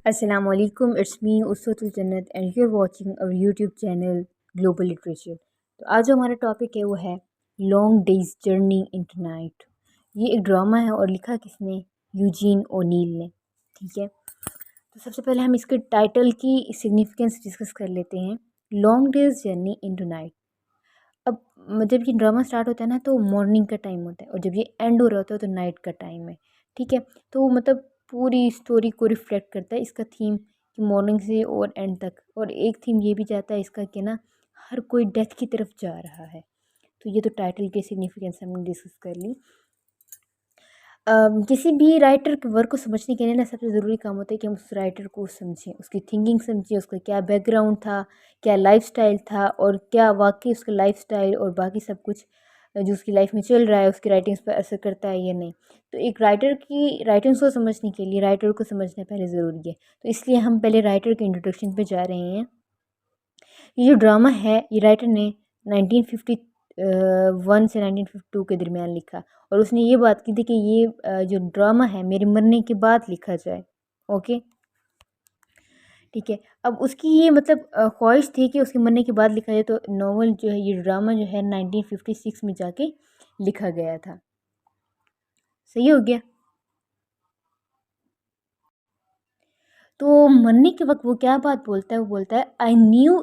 Assalamu alaikum, it's me Uswatul Jannat and you are watching our YouTube channel global literature. तो आज जो हमारा topic है वो है long day's journey into night. ये एक ड्रामा है और लिखा किसने? यूजीन ओनील ने। ठीक है, तो सबसे पहले हम इसके टाइटल की सिग्निफिकेंस डिस्कस कर लेते हैं। Long day's journey into night. अब जब ये ड्रामा स्टार्ट होता है ना तो मॉर्निंग का टाइम होता है और जब ये एंड हो रहा होता है तो नाइट का टाइम है। ठीक है, तो मतलब पूरी स्टोरी को रिफ्लेक्ट करता है इसका थीम कि मॉर्निंग से और एंड तक। और एक थीम ये भी जाता है इसका कि ना हर कोई डेथ की तरफ जा रहा है। तो ये तो टाइटल की सिग्निफिकेंस हमने डिस्कस कर ली। किसी भी राइटर के वर्क को समझने के लिए ना सबसे ज़रूरी काम होता है कि हम उस राइटर को समझें, उसकी थिंकिंग समझें, उसका क्या बैकग्राउंड था, क्या लाइफ़स्टाइल था और क्या वाक़ई उसका लाइफ़स्टाइल और बाकी सब कुछ जो उसकी लाइफ़ में चल रहा है उसकी राइटिंग्स पर असर करता है या नहीं। तो एक राइटर की राइटिंग्स को समझने के लिए राइटर को समझना पहले ज़रूरी है। तो इसलिए हम पहले राइटर के इंट्रोडक्शन पे जा रहे हैं। ये जो ड्रामा है ये राइटर ने 1951 से 1952 के दरमियान लिखा और उसने ये बात की थी कि ये जो ड्रामा है मेरे मरने के बाद लिखा जाए। ओके, ठीक है। अब उसकी ये मतलब ख्वाहिश थी कि उसके मरने के बाद लिखा जाए, तो नॉवल जो है ये ड्रामा जो है 1956 में जाके लिखा गया था। सही हो गया। तो मरने के वक्त वो क्या बात बोलता है? वो बोलता है I knew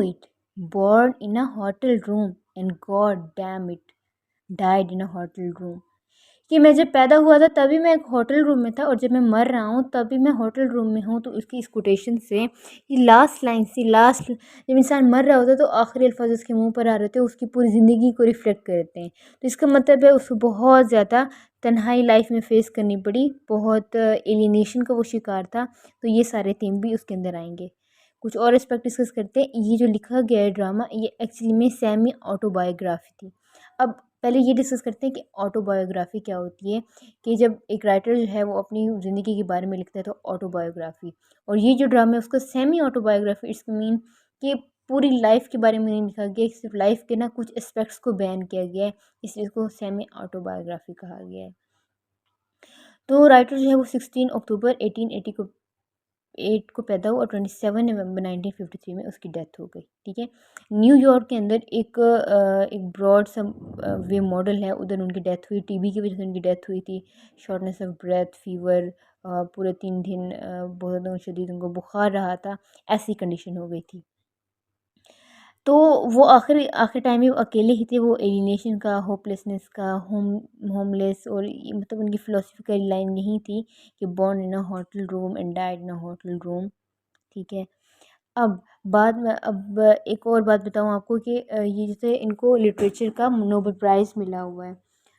it born in a hotel room and god damn it died in a hotel room. कि मैं जब पैदा हुआ था तभी मैं एक होटल रूम में था और जब मैं मर रहा हूँ तभी मैं होटल रूम में हूँ। तो इसकी इस कोटेशन से ये लास्ट लाइन से लास्ट जब इंसान मर रहा होता है तो आखिरी अल्फाज उसके मुंह पर आ रहे होते हैं, उसकी पूरी ज़िंदगी को रिफ्लेक्ट करते हैं। तो इसका मतलब है उसको बहुत ज़्यादा तन्हाई लाइफ में फेस करनी पड़ी, बहुत एलिनेशन का वो शिकार था। तो ये सारे थीम भी उसके अंदर आएंगे। कुछ और एस्पेक्ट डिस्कस करते हैं। ये जो लिखा गया है ड्रामा ये एक्चुअली में सेमी ऑटोबायोग्राफी थी। अब पहले ये डिस्कस करते हैं कि ऑटोबायोग्राफी क्या होती है। कि जब एक राइटर जो है वो अपनी ज़िंदगी के बारे में लिखता है तो ऑटोबायोग्राफी। और ये जो ड्रामा है उसका सेमी ऑटोबायोग्राफी इट्स मीन कि पूरी लाइफ के बारे में नहीं लिखा गया, सिर्फ लाइफ के ना कुछ एस्पेक्ट्स को बयान किया गया है, इसलिए इसको सेमी ऑटोबायोग्राफी कहा गया है। तो राइटर जो है वो 16 अक्टूबर 1880 को 8 को पैदा हुआ और 27 नवंबर 1953 में उसकी डेथ हो गई। ठीक है, न्यूयॉर्क के अंदर एक ब्रॉड सा वे मॉडल है, उधर उनकी डेथ हुई। टीबी की वजह से उनकी डेथ हुई थी। शॉर्टनेस ऑफ ब्रेथ, फीवर, पूरे 3 दिन बहुत ज़्यादा शदीद उनको बुखार रहा था, ऐसी कंडीशन हो गई थी। तो वो आखिरी आखिरी टाइम में वो अकेले ही थे। वो एलिनेशन का, होपलेसनेस का, होमलेस और ये मतलब उनकी फ़िलॉसफ़िकल लाइन यही थी कि born in a hotel room and died in a hotel room. ठीक है। अब बाद में अब एक और बात बताऊँ आपको कि ये जैसे इनको लिटरेचर का नोबेल प्राइज़ मिला हुआ है।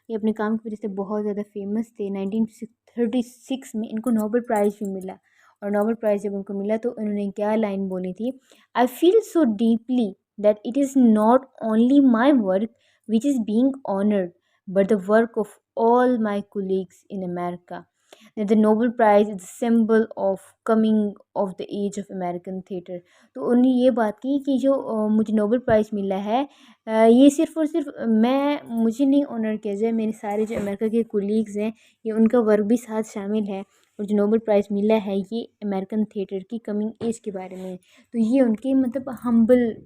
ये अपने काम की वजह से बहुत ज़्यादा फ़ेमस थे। 1936 में इनको नोबेल प्राइज़ भी मिला। और नोबेल प्राइज़ जब उनको मिला तो उन्होंने क्या लाइन बोली थी? I feel so deeply that it is not only my work which is being honoured but the work of all my colleagues in America. The Nobel prize is symbol of coming of the age of American theatre. तो उन्होंने ये बात की कि जो मुझे Nobel prize मिला है, ये सिर्फ़ और सिर्फ़ मैं मुझे नहीं ऑनर किया जाए, मेरे सारे जो अमेरिका के कोलीग्स हैं ये उनका वर्क भी साथ शामिल है। और जो नोबेल प्राइज़ मिला है ये अमेरिकन थिएटर की कमिंग एज के बारे में है। तो ये उनके मतलब हम्बल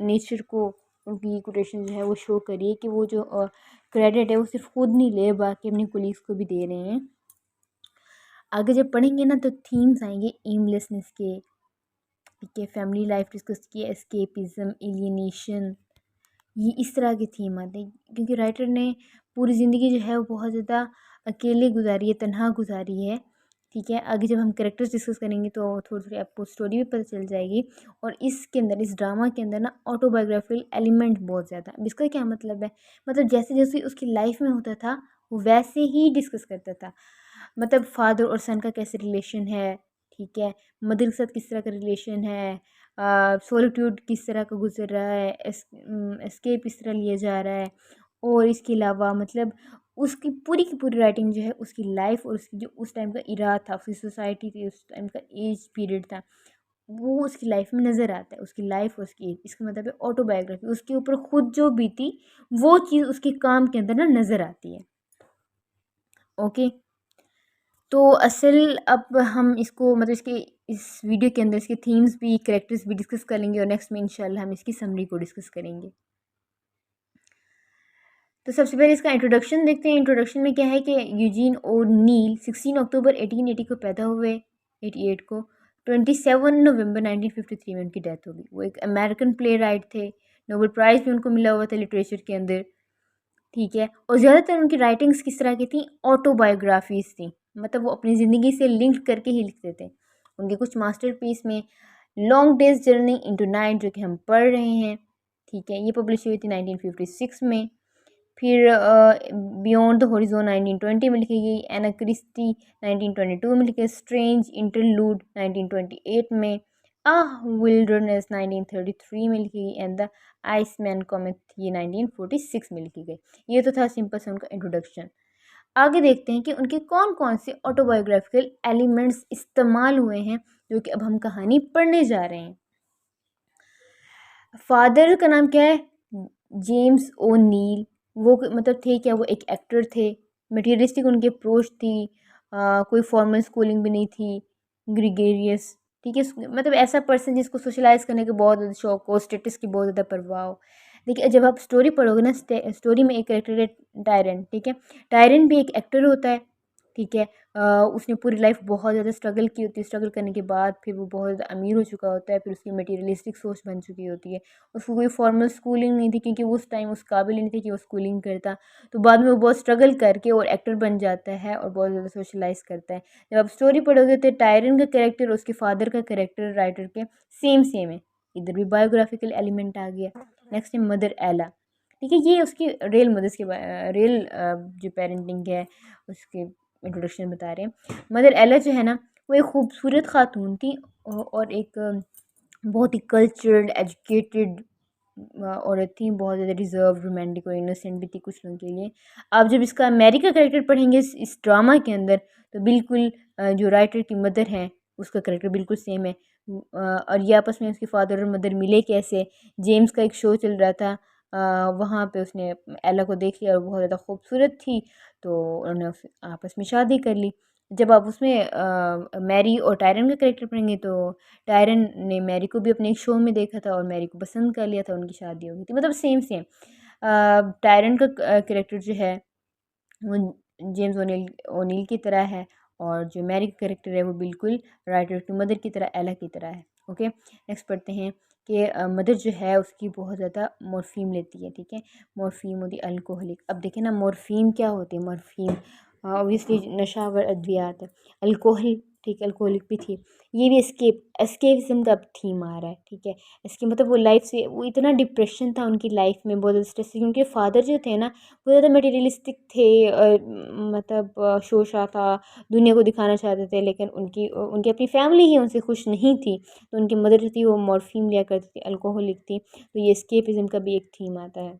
नेचर को, उनकी कोटेशन जो है वो शो करिए कि वो जो क्रेडिट है वो सिर्फ खुद नहीं ले बाकी अपने कोलीग्स को भी दे रहे हैं। आगे जब पढ़ेंगे ना तो थीम्स आएंगे एमलेसनेस के। ठीक है, फैमिली लाइफ डिस्कस की, एस्केपिज्म, एलियनेशन, ये इस तरह के थीम आते हैं क्योंकि राइटर ने पूरी ज़िंदगी जो है वो बहुत ज़्यादा अकेले गुजारी है, तन्हा गुजारी है। ठीक है, आगे जब हम कैरेक्टर्स डिस्कस करेंगे तो थोड़ी थोड़ी आपको स्टोरी भी पता चल जाएगी। और इसके अंदर इस ड्रामा के अंदर ना ऑटोबायोग्राफिकल एलिमेंट बहुत ज़्यादा। अब इसका क्या मतलब है? मतलब जैसे जैसे उसकी लाइफ में होता था वो वैसे ही डिस्कस करता था। मतलब फादर और सन का कैसे रिलेशन है, ठीक है, मदर के साथ किस तरह का रिलेशन है, सॉलिट्यूड किस तरह का गुजर रहा है, एस्केप किस तरह लिया जा रहा है। और इसके अलावा मतलब उसकी पूरी की पूरी राइटिंग जो है उसकी लाइफ और उसकी जो उस टाइम का इरा था, उसकी सोसाइटी थी, उस टाइम का एज पीरियड था, वो उसकी लाइफ में नज़र आता है। उसकी लाइफ और उसकी एज, इसका मतलब है ऑटोबायोग्राफी। उसके ऊपर खुद जो बीती वो चीज़ उसके काम के अंदर ना नज़र आती है। ओके, तो असल अब हम इसको मतलब इसके इस वीडियो के अंदर इसके थीम्स भी, कैरेक्टर्स भी डिस्कस कर लेंगे और नेक्स्ट में इंशाल्लाह हम इसकी समरी को डिस्कस करेंगे। तो सबसे पहले इसका इंट्रोडक्शन देखते हैं। इंट्रोडक्शन में क्या है कि यूजीन ओ'नील 16 अक्टूबर 1880 को पैदा हुए, 88 को 27 नवंबर 1953 में उनकी डेथ हो गई। वो एक अमेरिकन प्ले राइट थे, नोबेल प्राइज़ भी उनको मिला हुआ था लिटरेचर के अंदर, ठीक है। और ज़्यादातर उनकी राइटिंग्स किस तरह की थी, ऑटोबायोग्राफीज़ थी, मतलब वो अपनी ज़िंदगी से लिंक करके ही लिखते थे। उनके कुछ मास्टरपीस में long day's journey into night जो कि हम पढ़ रहे हैं, ठीक है, ये पब्लिश हुई थी 1956 में। फिर बियॉन्ड द हॉरिज़ॉन 1920 में लिखी गई, एना क्रिस्टी 1922 में लिखी, स्ट्रेंज इंटरलूड 1928 में, आ विल्डरनेस 1933 में लिखी गई एंड द आइसमैन कॉमिक ये 1946 में लिखी गई। ये तो था सिंपल सा उनका इंट्रोडक्शन। आगे देखते हैं कि उनके कौन कौन से ऑटोबायोग्राफिकल एलिमेंट्स इस्तेमाल हुए हैं जो कि अब हम कहानी पढ़ने जा रहे हैं। फादर का नाम क्या है, जेम्स ओ नील। वो मतलब थे क्या, वो एक एक्टर थे। मटीरियलिस्टिक उनकी अप्रोच थी, कोई फॉर्मल स्कूलिंग भी नहीं थी, ग्रिगेरियस, ठीक है, मतलब ऐसा पर्सन जिसको सोशलाइज करने के बहुत ज़्यादा शौक हो, स्टेटस की बहुत ज़्यादा परवाह हो। देखिए जब आप स्टोरी पढ़ोगे ना, स्टोरी में एक कैरेक्टर है टायरन, ठीक है, टायरन भी एक एक्टर होता है, ठीक है। उसने पूरी लाइफ बहुत ज़्यादा स्ट्रगल की होती है, स्ट्रगल करने के बाद फिर वो बहुत ज़्यादा अमीर हो चुका होता है, फिर उसकी मटीरियलिस्टिक सोच बन चुकी होती है। उसको कोई फॉर्मल स्कूलिंग नहीं थी क्योंकि वो उस टाइम उस काबिल नहीं थे कि वो स्कूलिंग करता। तो बाद में वो बहुत स्ट्रगल करके और एक्टर बन जाता है और बहुत ज़्यादा सोशलाइज करता है। जब आप स्टोरी पढ़ोगे तो टायरन का कैरेक्टर और उसके फादर का कैरेक्टर राइटर के सेम सेम है। इधर भी बायोग्राफिकल एलिमेंट आ गया। नेक्स्ट है मदर एला, ठीक है, ये उसकी रियल मदर्स के रियल जो पेरेंटिंग है उसके इंट्रोडक्शन बता रहे हैं। मदर एला जो है ना, वो एक खूबसूरत खातून थी और एक बहुत ही कल्चर्ड एजुकेटेड औरत थी, बहुत ज़्यादा रिजर्व, रोमांटिक और इनोसेंट भी थी कुछ लोगों के लिए। आप जब इसका मैरी का कैरेक्टर पढ़ेंगे इस ड्रामा के अंदर, तो बिल्कुल जो राइटर की मदर है उसका कैरेक्टर बिल्कुल सेम है। और ये आपस में उसके फादर और मदर मिले कैसे, जेम्स का एक शो चल रहा था, वहाँ पे उसने एला को देख लिया और बहुत ज़्यादा खूबसूरत थी, तो उन्होंने आपस में शादी कर ली। जब आप उसमें मैरी और टायरन का कैरेक्टर पढ़ेंगे तो टायरन ने मैरी को भी अपने एक शो में देखा था और मैरी को पसंद कर लिया था, उनकी शादी हो गई थी, मतलब सेम सेम। टायरन का कैरेक्टर जो है वो जेम्स ओनील ओनील की तरह है और जो मैरी का कैरेक्टर है वो बिल्कुल राइटर की मदर की तरह, एला की तरह है। ओके, नेक्स्ट पढ़ते हैं कि मदर जो है उसकी बहुत ज़्यादा मॉर्फीन लेती है, ठीक है, मॉर्फीन होती है अल्कोहलिक। अब देखें ना मॉर्फीन क्या होती है, मॉर्फीन ऑब्वियसली नशावर अद्वियात है। अल्कोहल, ठीक है, अल्कोहलिक भी थी। ये भी एस्केपिज्म का थीम आ रहा है, ठीक है। इसकी मतलब वो लाइफ से वो इतना डिप्रेशन था उनकी लाइफ में, बहुत ज़्यादा स्ट्रेस, उनके फादर जो थे ना वो ज़्यादा मटेरियलिस्टिक थे, मतलब शोशा था, दुनिया को दिखाना चाहते थे, लेकिन उनकी उनकी अपनी फैमिली ही उनसे खुश नहीं थी। तो उनकी मदर जो थी वो मॉर्फीन लिया करती थी, अल्कोहलिक थी, तो ये एस्केपिज्म का भी एक थीम आता है।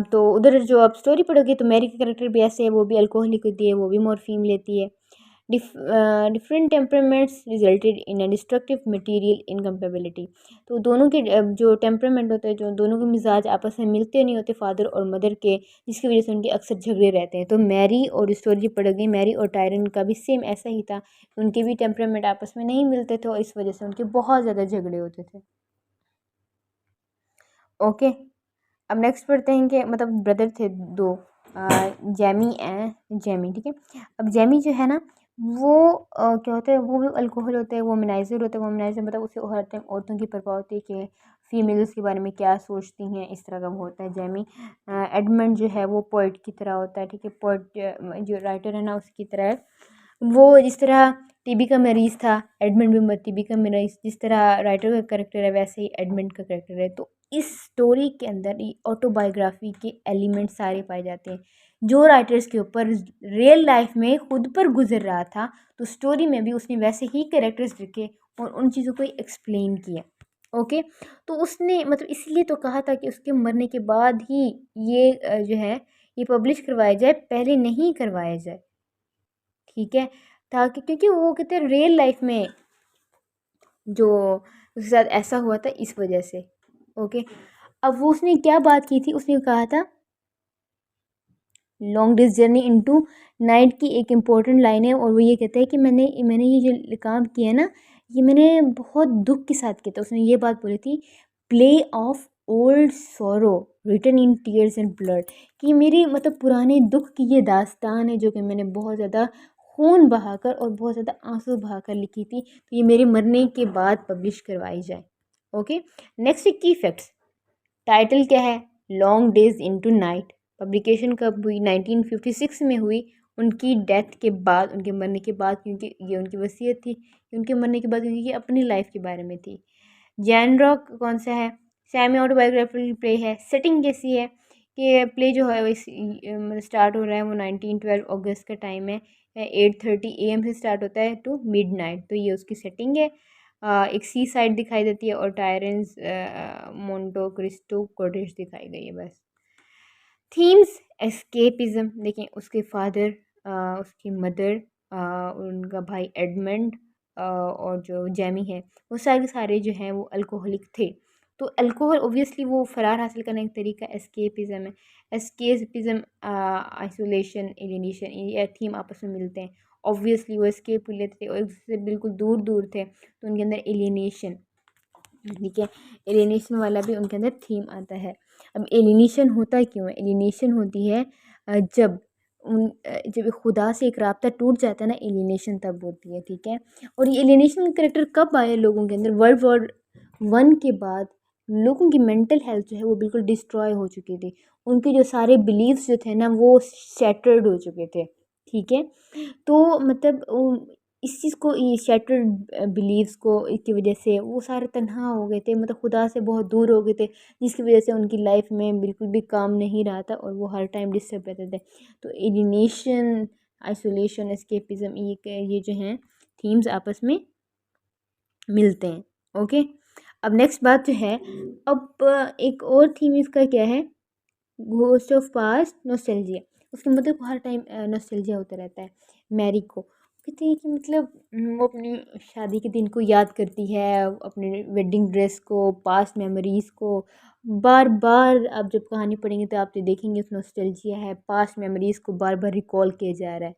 तो उधर जो आप स्टोरी पढ़ोगे तो मैरी का कैरेक्टर भी ऐसे है, वो भी अल्कोहलिक होती है, वो भी मॉर्फीन लेती है। Different temperaments resulted in a destructive material incompatibility. तो दोनों के जो टेम्परामेंट होते हैं, जो दोनों के मिजाज आपस में मिलते नहीं होते फादर और मदर के, जिसकी वजह से उनके अक्सर झगड़े रहते हैं। तो मैरी और स्टोरी जो पढ़ोगे, मैरी और टायरन का भी सेम ऐसा ही था, उनके भी टेम्परामेंट आपस में नहीं मिलते थे और इस वजह से उनके बहुत ज़्यादा झगड़े होते थे। ओके, अब नेक्स्ट पढ़ते हैं कि मतलब ब्रदर थे दो, जैमी एंड जैमी, ठीक है। अब जैमी जो है ना वो क्या होता है, वो भी अल्कोहल होता है, वोमेनाइजर होता है। वोमेनाइजर मतलब उसे हर टाइम औरतों की परवाह होती है कि फीमेल्स के बारे में क्या सोचती हैं, इस तरह का वो होता है जैमी। एडमंड जो है वो पोइट की तरह होता है, ठीक है, पोइट जो राइटर है ना उसकी तरह है। वो जिस तरह टीबी का मरीज़ था, एडमंड भी टीबी का मरीज़, जिस तरह राइटर का कैरेक्टर है वैसे ही एडमंड का कैरेक्टर है। तो इस स्टोरी के अंदर ये ऑटोबायोग्राफी के एलिमेंट सारे पाए जाते हैं, जो राइटर्स के ऊपर रियल लाइफ में खुद पर गुजर रहा था, तो स्टोरी में भी उसने वैसे ही कैरेक्टर्स लिखे और उन चीज़ों को एक्सप्लेन किया। ओके, तो उसने मतलब इसलिए तो कहा था कि उसके मरने के बाद ही ये जो है ये पब्लिश करवाया जाए, पहले नहीं करवाया जाए, ठीक है, ताकि क्योंकि वो कहते हैं रियल लाइफ में जो उसके साथ ऐसा हुआ था इस वजह से। ओके, अब वो उसने क्या बात की थी, उसने कहा था long day's journey into night की एक इम्पोर्टेंट लाइन है, और वो ये कहता है कि मैंने मैंने ये जो काम किया है ना, ये मैंने बहुत दुख के साथ किया था। उसने ये बात बोली थी, play of old sorrow written in tears and blood, कि मेरी मतलब पुराने दुख की ये दास्तान है जो कि मैंने बहुत ज़्यादा खून बहाकर और बहुत ज़्यादा आंसू बहाकर लिखी थी, तो ये मेरे मरने के बाद पब्लिश करवाई जाए। ओके, नेक्स्ट की फैक्ट्स। टाइटल क्या है, long days into night. Publication कब हुई, 1956 में हुई, उनकी डेथ के बाद, उनके मरने के बाद, क्योंकि ये उनकी वसीयत थी, उनके मरने के बाद, क्योंकि ये अपनी लाइफ के बारे में थी। जैनरा कौन सा है, सेमी ऑटोबायोग्राफिकल प्ले है। सेटिंग कैसी है कि प्ले जो है वो मतलब स्टार्ट हो रहा है वो 1912 अगस्त का टाइम है, 8:30 AM से स्टार्ट होता है टू मिडनाइट, तो ये उसकी सेटिंग है। एक सी साइड दिखाई देती है और टायरेंस मोन्टो क्रिस्टो कॉटेज दिखाई गई है बस। थीम्स, एस्केपिज्म, देखें उसके फादर, उसकी मदर, उनका भाई एडमंड, और जो जैमी है, वो सारे के सारे जो हैं वो अल्कोहलिक थे। तो अल्कोहल ओबियसली वो फ़रार हासिल करने का तरीका एस्केपिज्म है। एस्केपिज्म, आइसोलेशन, एलिनेशन, ये थीम आपस में मिलते हैं। ऑब्वियसली वो एस्केप कर लेते थे और एक दूसरे से बिल्कुल दूर दूर थे, तो उनके अंदर एलिनेशन, ठीक है, एलिनेशन वाला भी उनके अंदर थीम आता है। अब एलिनेशन होता क्यों है, एलिनेशन होती है जब खुदा से एक राब्ता टूट जाता है ना, एलिनेशन तब होती है, ठीक है। और ये एलिनेशन करेक्टर कब आए लोगों के अंदर, वर्ल्ड वॉर 1 के बाद लोगों की मेंटल हेल्थ जो है वो बिल्कुल डिस्ट्रॉय हो चुकी थी, उनके जो सारे बिलीव्स जो थे ना वो शैटर्ड हो चुके थे, ठीक है। तो मतलब इस चीज़ को, ये शैटर्ड बिलीव्स को की वजह से वो सारे तन्हा हो गए थे, मतलब खुदा से बहुत दूर हो गए थे, जिसकी वजह से उनकी लाइफ में बिल्कुल भी काम नहीं रहा था और वो हर टाइम डिस्टर्ब रहते थे। तो एलिनेशन, आइसोलेशन, एस्केपिज्म, ये जो हैं थीम्स आपस में मिलते हैं। ओके, अब नेक्स्ट बात जो है, अब एक और थीम इसका क्या है, घोस्ट ऑफ पास्ट नॉस्टैल्जिया। उसके मतलब हर टाइम नॉस्टैल्जिया होता रहता है मैरी को। कहते हैं कि मतलब वो अपनी शादी के दिन को याद करती है, अपने वेडिंग ड्रेस को, पास्ट मेमोरीज़ को, बार बार आप जब कहानी पढ़ेंगे तो आप तो देखेंगे उस नॉस्टैल्जिया है, पास्ट मेमोरीज़ को बार बार रिकॉल किया जा रहा है।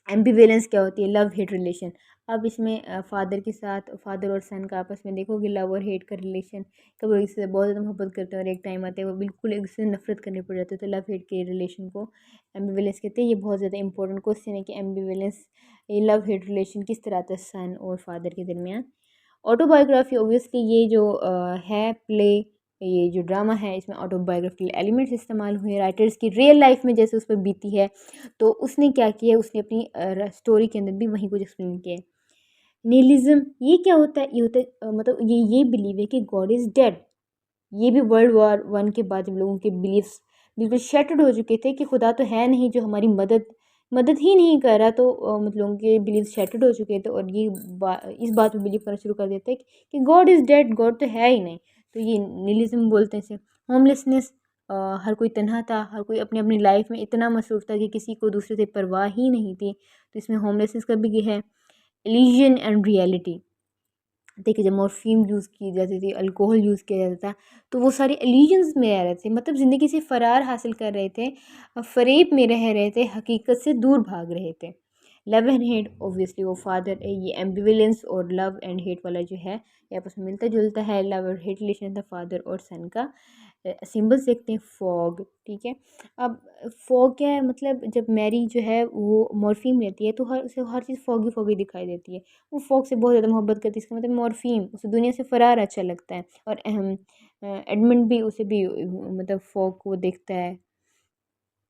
एम्बिवेलेंस क्या होती है, लव हेट रिलेशन। अब इसमें फादर के साथ, फादर और सन का आपस में देखोगे लव और हेट का रिलेशन, कभी एक से बहुत ज़्यादा मोहब्बत करते हैं और एक टाइम आता है वो बिल्कुल एक दूसरे से नफरत करने पड़ जाते हैं, तो लव हेट के रिलेशन को एम्बिवेलेंस कहते हैं। ये बहुत ज़्यादा इंपॉर्टेंट क्वेश्चन है कि एम्बिवेलेंस, ये लव हेट रिलेशन किस तरह आता है सन और फादर के दरमियान। ऑटोबायोग्राफी, ऑब्वियसली ये जो है प्ले, ये जो ड्रामा है, इसमें ऑटोबायोग्राफिकल एलिमेंट्स इस्तेमाल हुए, राइटर्स की रियल लाइफ में जैसे उस पर बीती है, तो उसने क्या किया, उसने अपनी स्टोरी के अंदर भी वहीं कुछ एक्सप्लेन किया है। निहिलिज्म, ये क्या होता है, ये होता है मतलब ये बिलीव है कि गॉड इज़ डेड। ये भी वर्ल्ड वॉर 1 के बाद जब लोगों के बिलीव्स बिल्कुल शैटर्ड हो चुके थे कि खुदा तो है नहीं जो हमारी मदद मदद ही नहीं कर रहा, तो मतलब लोगों के बिलीव्स शैटर्ड हो चुके थे और ये इस बात पे बिलीव करना शुरू कर देते हैं कि गॉड इज़ डेड, गॉड तो है ही नहीं। तो ये निहिलिज्म बोलते हैं इसे। होमलेसनेस, हर कोई तन्हा था, हर कोई अपनी अपनी लाइफ में इतना मसरूफ़ था कि किसी को दूसरे से परवाह ही नहीं थी, तो इसमें होमलेसनेस का भी ये है। इल्यूजन एंड रियलिटी, देखिए जब मॉर्फीन यूज़ की जाती थी, अल्कोहल यूज़ किया जाता था, तो वो सारे इल्यूजन्स में रह रहे थे, मतलब ज़िंदगी से फ़रार हासिल कर रहे थे, फ़रेब में रह रहे थे, हकीकत से दूर भाग रहे थे। लव एंड हेट, ऑब्वियसली वो फादर, ये एम्बिवेलेंस और लव एंड हेट वाला जो है ये आपस में मिलता जुलता है। लव और हेट रिलेशन था फादर और सन का। सिंबल्स देखते हैं, फॉग, ठीक है। अब फॉग क्या है, मतलब जब मैरी जो है वो मॉर्फीन लेती है तो उसे हर चीज़ फॉगी फॉगी दिखाई देती है, वो फॉग से बहुत ज़्यादा मोहब्बत करती है, इसका मतलब मॉर्फीन उसे दुनिया से फ़रार अच्छा लगता है। और एडमंड भी उसे भी मतलब फॉग को देखता है।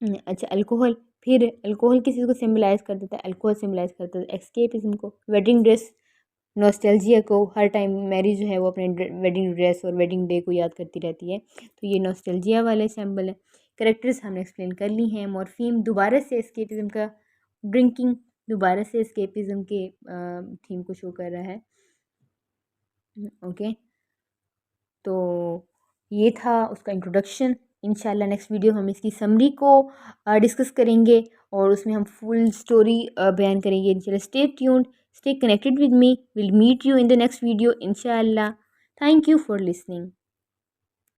अच्छा, अल्कोहल, फिर अल्कोहल किस चीज़ को सिम्बलाइज़ कर देता है, अल्कोहल सिम्बलाइज़ करता है एस्केपिज़्म को। वेडिंग ड्रेस, नॉस्टैल्जिया को, हर टाइम मैरी जो है वो अपने वेडिंग ड्रेस और वेडिंग डे को याद करती रहती है, तो ये नॉस्टैल्जिया वाले सिंबल है। कैरेक्टर्स हमने एक्सप्लेन कर ली हैं। मॉर्फीन दोबारा से एस्केपिज़्म का, ड्रिंकिंग दोबारा से एस्केपिज़्म के थीम को शो कर रहा है। ओके, तो ये था उसका इंट्रोडक्शन। इंशाल्लाह नेक्स्ट वीडियो हम इसकी समरी को डिस्कस करेंगे और उसमें हम फुल स्टोरी बयान करेंगे। इंशाल्लाह stay tuned, stay connected with me, will meet you in the next video इंशाल्लाह। Thank you for listening.